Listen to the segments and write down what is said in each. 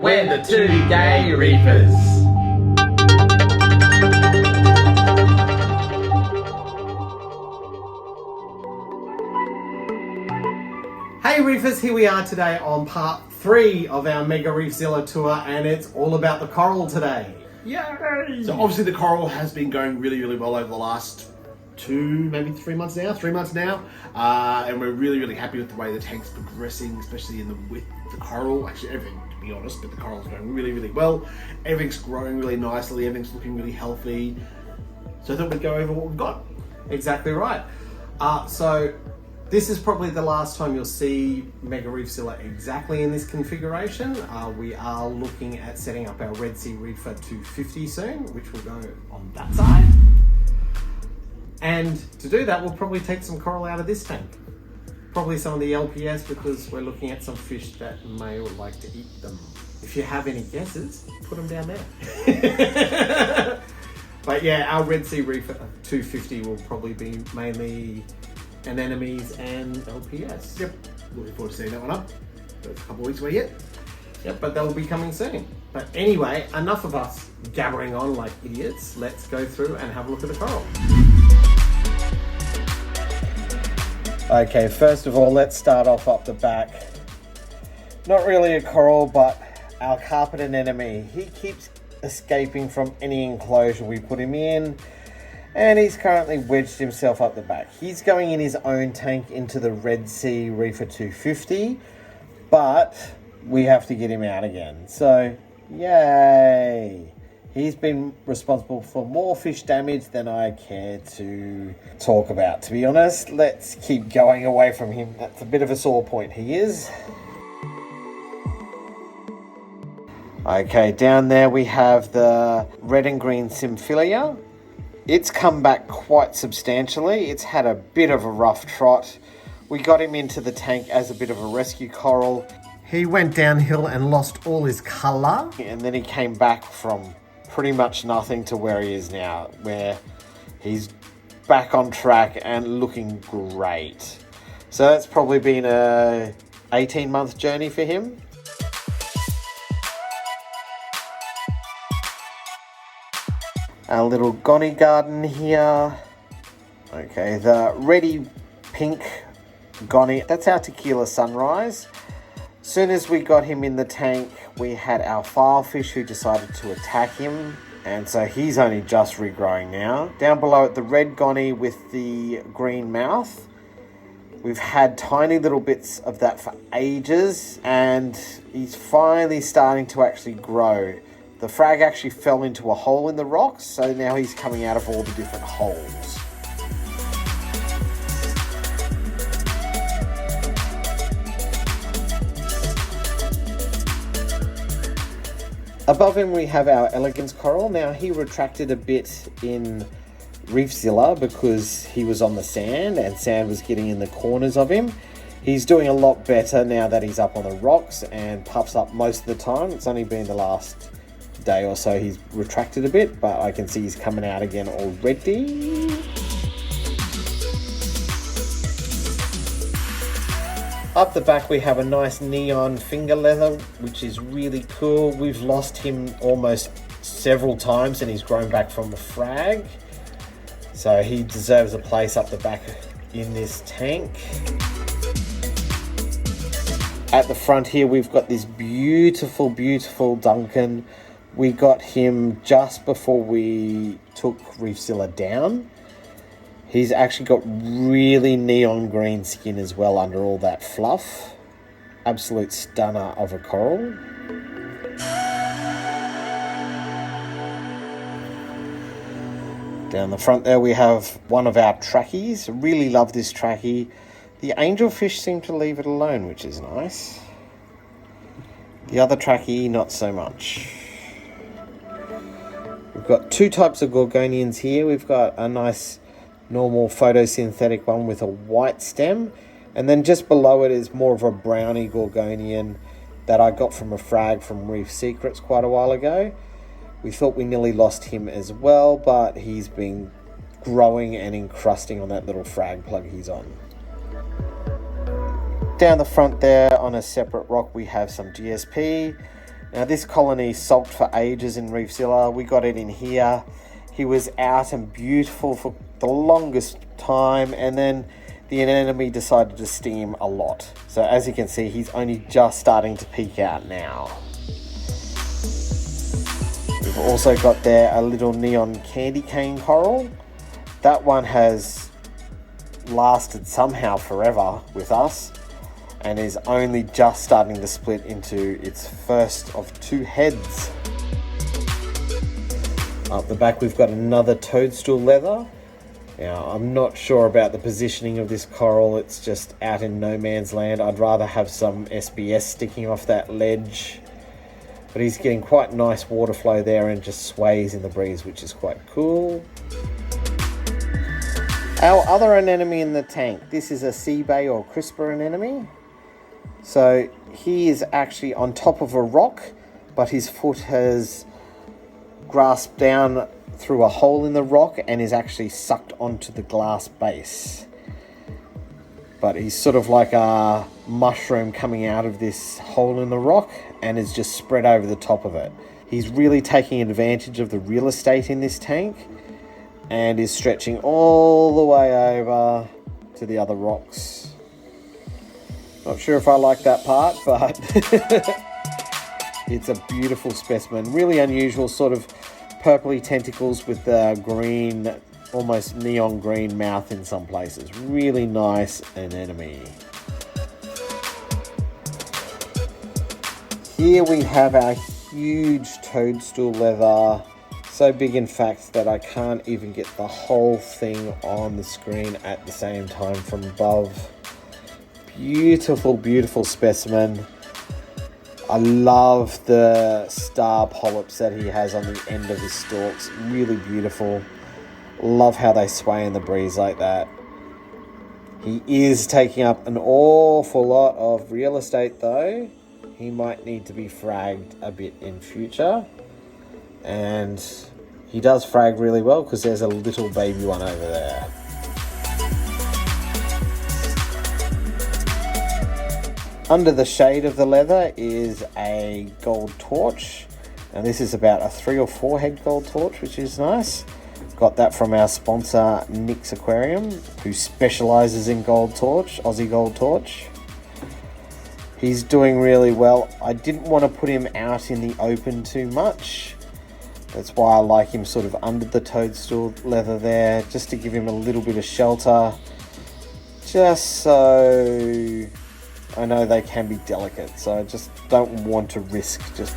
We're the two Gay Reefers. Hey Reefers, here we are today on part 3 of our Mega Reefzilla tour, and it's all about the coral today. Yay! So obviously the coral has been going really well over the last 3 months now, and we're really happy with the way the tank's progressing, especially in the width of the coral. Actually everything, to be honest, but the coral's going really well. Everything's growing really nicely, everything's looking really healthy. So I thought we'd go over what we've got. Exactly right. So this is probably the last time you'll see Mega Reefzilla exactly in this configuration. We are looking at setting up our Red Sea Reefer 250 soon, which will go on that side. And to do that, we'll probably take some coral out of this tank. Probably some of the LPS, because we're looking at some fish that may or like to eat them. If you have any guesses, put them down there. But yeah, our Red Sea Reefer 250 will probably be mainly anemones and LPS. Yep, looking forward to seeing that one up. So it's a couple of weeks away yet. Yep, but they'll be coming soon. But anyway, enough of us gabbering on like idiots. Let's go through and have a look at the coral. Okay, first of all, let's start off up the back. Not really a coral, but our carpet anemone. He keeps escaping from any enclosure we put him in, and he's currently wedged himself up the back. He's going in his own tank into the Red Sea Reefer 250, but we have to get him out again. So, yay! He's been responsible for more fish damage than I care to talk about, to be honest. Let's keep going away from him. That's a bit of a sore point, he is. Okay, down there we have the red and green Symphilia. It's come back quite substantially. It's had a bit of a rough trot. We got him into the tank as a bit of a rescue coral. He went downhill and lost all his colour, and then he came back from pretty much nothing to where he is now, where he's back on track and looking great. So that's probably been a 18-month journey for him. Our little Gonny garden here. Okay, the reddy pink Gonny, that's our Tequila Sunrise. Soon as we got him in the tank, we had our filefish who decided to attack him, and so he's only just regrowing now. Down below it, the red Gonny with the green mouth. We've had tiny little bits of that for ages, and he's finally starting to actually grow. The frag actually fell into a hole in the rocks, so now he's coming out of all the different holes. Above him we have our elegance coral. Now he retracted a bit in Reefzilla because he was on the sand and sand was getting in the corners of him. He's doing a lot better now that he's up on the rocks and puffs up most of the time. It's only been the last day or so he's retracted a bit, but I can see he's coming out again already. Up the back we have a nice neon finger leather, which is really cool. We've lost him almost several times and he's grown back from the frag, so he deserves a place up the back in this tank. At the front here we've got this beautiful Duncan. We got him just before we took Reefzilla down. He's actually got really neon green skin as well under all that fluff. Absolute stunner of a coral. Down the front there we have one of our trackies. Really love this trackie. The angelfish seem to leave it alone, which is nice. The other trackie, not so much. We've got two types of gorgonians here. We've got a nice normal photosynthetic one with a white stem, and then just below it is more of a brownie gorgonian that I got from a frag from Reef Secrets quite a while ago. We thought we nearly lost him as well, but he's been growing and encrusting on that little frag plug he's on. Down the front there on a separate rock we have some GSP. Now this colony sulked for ages in Reefzilla. We got it in here. He was out and beautiful for the longest time, and then the anemone decided to sting him a lot. So as you can see, he's only just starting to peek out now. We've also got there a little neon candy cane coral. That one has lasted somehow forever with us and is only just starting to split into its first of 2 heads. Up the back we've got another toadstool leather. Now I'm not sure about the positioning of this coral, it's just out in no man's land. I'd rather have some SBS sticking off that ledge. But he's getting quite nice water flow there and just sways in the breeze, which is quite cool. Our other anemone in the tank, this is a sea bay or crisper anemone. So he is actually on top of a rock, but his foot has grasped down through a hole in the rock and is actually sucked onto the glass base. But he's sort of like a mushroom coming out of this hole in the rock and is just spread over the top of it. He's really taking advantage of the real estate in this tank and is stretching all the way over to the other rocks. Not sure if I like that part, but it's a beautiful specimen. Really unusual, sort of purpley tentacles with the green, almost neon green mouth in some places. Really nice anemone. Here we have our huge toadstool leather. So big in fact that I can't even get the whole thing on the screen at the same time from above. Beautiful, beautiful specimen. I love the star polyps that he has on the end of his stalks. Really beautiful. Love how they sway in the breeze like that. He is taking up an awful lot of real estate though. He might need to be fragged a bit in future. And he does frag really well because there's a little baby one over there. Under the shade of the leather is a gold torch, and this is about a 3 or 4 head gold torch, which is nice. Got that from our sponsor Nick's Aquarium, who specializes in gold torch, Aussie gold torch. He's doing really well. I didn't want to put him out in the open too much. That's why I like him sort of under the toadstool leather there, just to give him a little bit of shelter, just so I know they can be delicate, so I just don't want to risk just...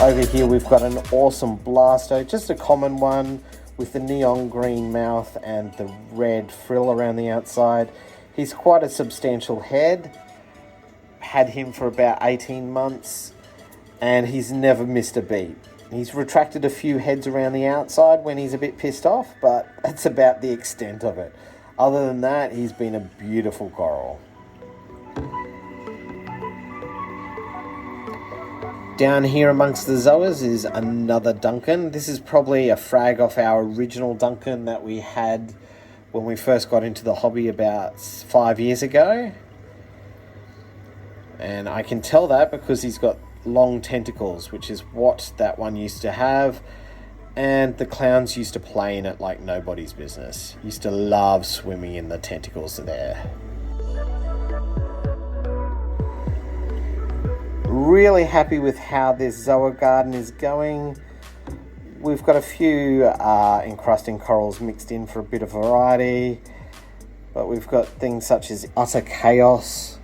Over here we've got an awesome blasto, just a common one with the neon green mouth and the red frill around the outside. He's quite a substantial head, had him for about 18 months, and he's never missed a beat. He's retracted a few heads around the outside when he's a bit pissed off, but that's about the extent of it. Other than that, he's been a beautiful coral. Down here amongst the zoas is another Duncan. This is probably a frag off our original Duncan that we had when we first got into the hobby about 5 years ago. And I can tell that because he's got long tentacles, which is what that one used to have, and the clowns used to play in it like nobody's business. Used to love swimming in the tentacles there. Really happy with how this zoa garden is going. We've got a few encrusting corals mixed in for a bit of variety, but we've got things such as utter chaos.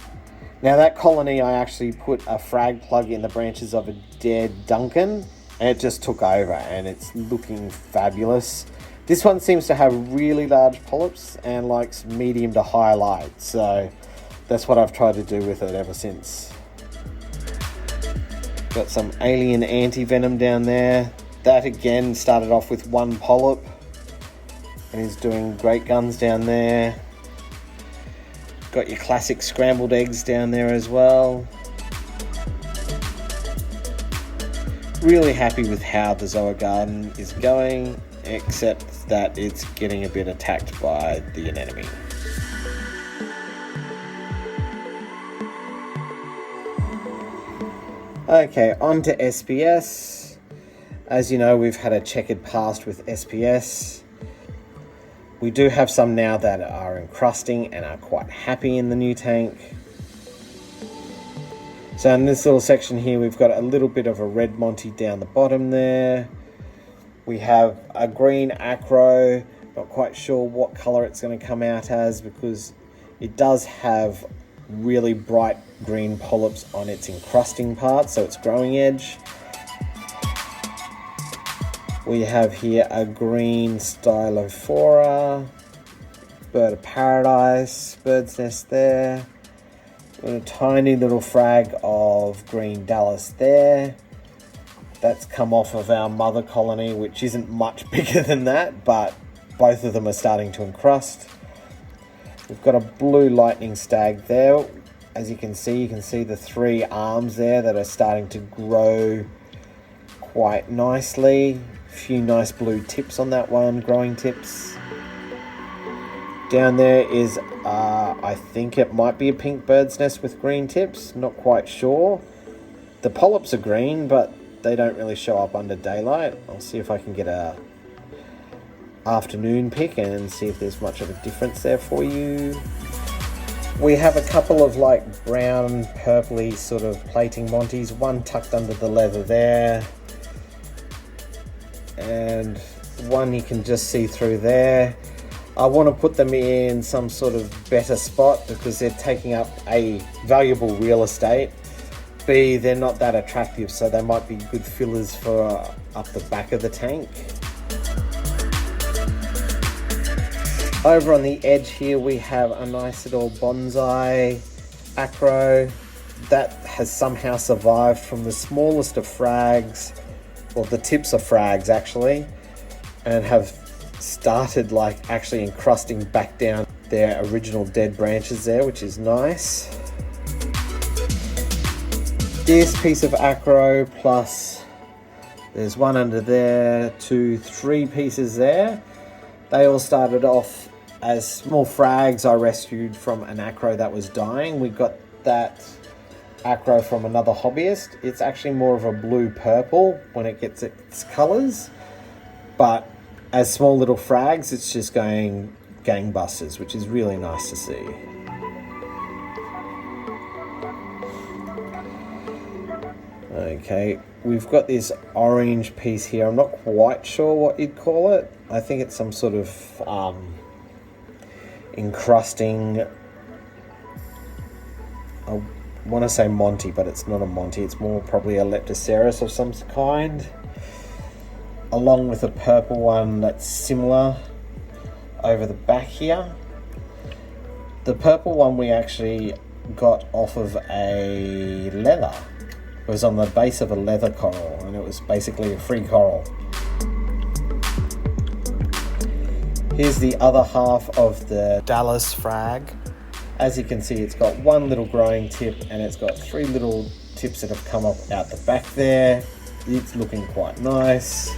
Now that colony, I actually put a frag plug in the branches of a dead Duncan, and it just took over, and it's looking fabulous. This one seems to have really large polyps and likes medium to high light, so that's what I've tried to do with it ever since. Got some alien anti-venom down there. That again started off with 1 polyp and is doing great guns down there. Got your classic scrambled eggs down there as well. Really happy with how the zoa garden is going, except that it's getting a bit attacked by the anemone. Okay, on to SPS. As you know, we've had a checkered past with SPS. We do have some now that are encrusting and are quite happy in the new tank. So in this little section here, we've got a little bit of a red Monty down the bottom there. We have a green acro, not quite sure what color it's going to come out as because it does have really bright green polyps on its encrusting part, so its growing edge. We have here a green Stylophora, bird of paradise, bird's nest there. And a tiny little frag of green Dallas there. That's come off of our mother colony, which isn't much bigger than that, but both of them are starting to encrust. We've got a blue lightning stag there. As you can see the 3 arms there that are starting to grow quite nicely. A few nice blue tips on that one, growing tips. Down there is, I think it might be a pink bird's nest with green tips, not quite sure. The polyps are green, but they don't really show up under daylight. I'll see if I can get a afternoon pic and see if there's much of a difference there for you. We have a couple of like brown, purpley sort of plating Monties, one tucked under the leather there, and one you can just see through there. I want to put them in some sort of better spot because they're taking up A, valuable real estate, B, they're not that attractive, so they might be good fillers for up the back of the tank. Over on the edge here we have a nice little bonsai acro that has somehow survived from the smallest of frags, or the tips of frags actually, and have started like actually encrusting back down their original dead branches there, which is nice. This piece of acro plus there's one under there, 2, 3 pieces there. They all started off as small frags I rescued from an acro that was dying. We got that acro from another hobbyist. It's actually more of a blue-purple when it gets its colours, but as small little frags, it's just going gangbusters, which is really nice to see. Okay, we've got this orange piece here. I'm not quite sure what you'd call it. I think it's some sort of encrusting. I want to say Monty, but it's not a Monty. It's more probably a Leptocerus of some kind, along with a purple one that's similar over the back here. The purple one we actually got off of a leather. It was on the base of a leather coral, and it was basically a free coral. Here's the other half of the Dallas frag. As you can see, it's got one little growing tip and it's got 3 little tips that have come up out the back there. It's looking quite nice.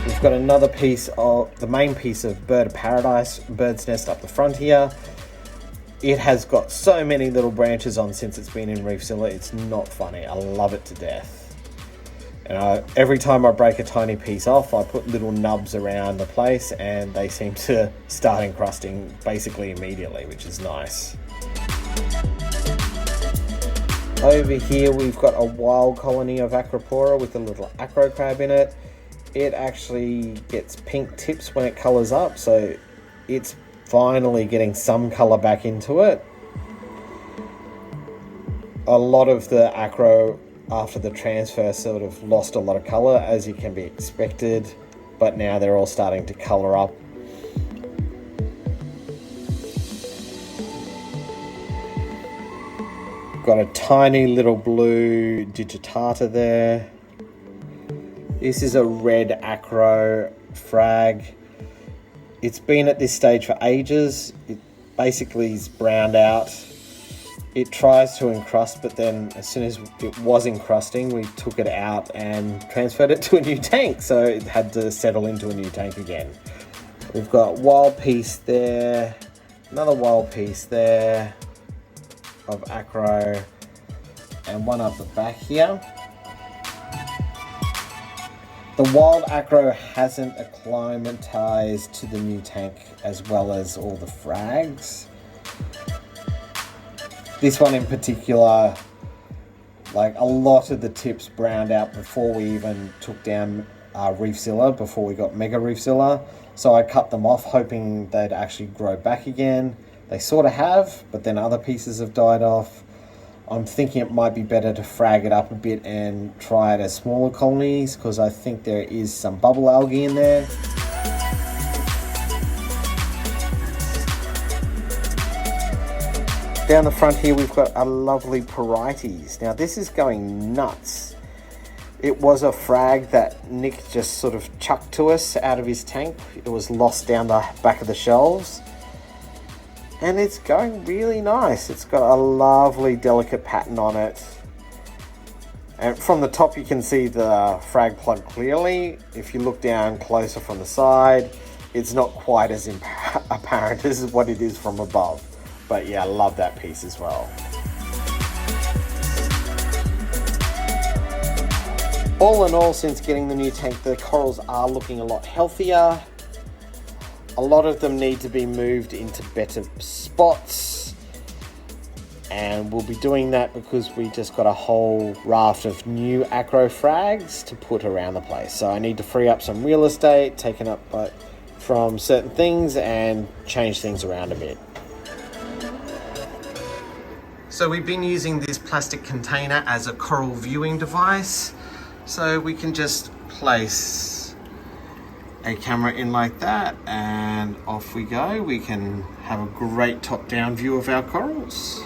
We've got another piece of the main piece of bird of paradise, bird's nest up the front here. It has got so many little branches on since it's been in Reefzilla, it's not funny. I love it to death. And every time I break a tiny piece off, I put little nubs around the place and they seem to start encrusting basically immediately, which is nice. Over here we've got a wild colony of Acropora with a little acro crab in it. It actually gets pink tips when it colours up, so it's finally getting some colour back into it. A lot of the acro after the transfer sort of lost a lot of colour, as you can be expected, but now they're all starting to colour up. Got a tiny little blue digitata there. This is a red acro frag. It's been at this stage for ages. It basically is browned out. It tries to encrust, but then as soon as it was encrusting, we took it out and transferred it to a new tank. So it had to settle into a new tank again. We've got wild piece there, another wild piece there of acro, and one up the back here. The wild acro hasn't acclimatized to the new tank as well as all the frags. This one in particular, like a lot of the tips browned out before we even took down Reefzilla, before we got Mega Reefzilla. So I cut them off hoping they'd actually grow back again. They sort of have, but then other pieces have died off. I'm thinking it might be better to frag it up a bit and try it as smaller colonies, because I think there is some bubble algae in there. Down the front here we've got a lovely Porites. Now this is going nuts. It was a frag that Nick just sort of chucked to us out of his tank. It was lost down the back of the shelves. And it's going really nice. It's got a lovely delicate pattern on it. And from the top you can see the frag plug clearly. If you look down closer from the side, it's not quite as apparent as what it is from above. But yeah, I love that piece as well. All in all, since getting the new tank, the corals are looking a lot healthier. A lot of them need to be moved into better spots, and we'll be doing that because we just got a whole raft of new acro frags to put around the place. So I need to free up some real estate taken up from certain things and change things around a bit. So we've been using this plastic container as a coral viewing device. So we can just place a camera in like that and off we go. We can have a great top-down view of our corals.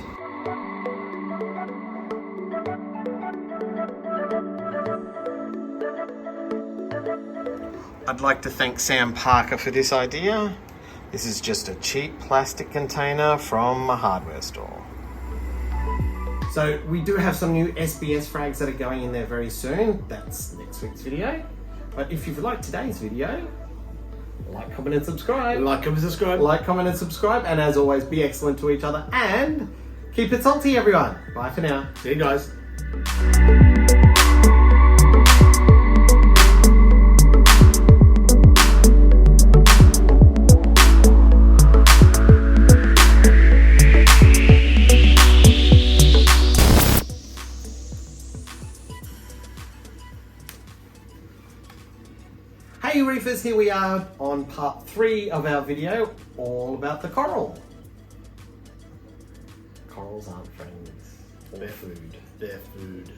I'd like to thank Sam Parker for this idea. This is just a cheap plastic container from a hardware store. So we do have some new SBS frags that are going in there very soon. That's next week's video. But if you've liked today's video, like, comment and subscribe. Like, comment, subscribe. Like, comment and subscribe. And as always, be excellent to each other and keep it salty, everyone. Bye for now. See you guys. Hey Reefers, here we are on part 3 of our video, all about the coral. Corals aren't friends. They're food. They're food.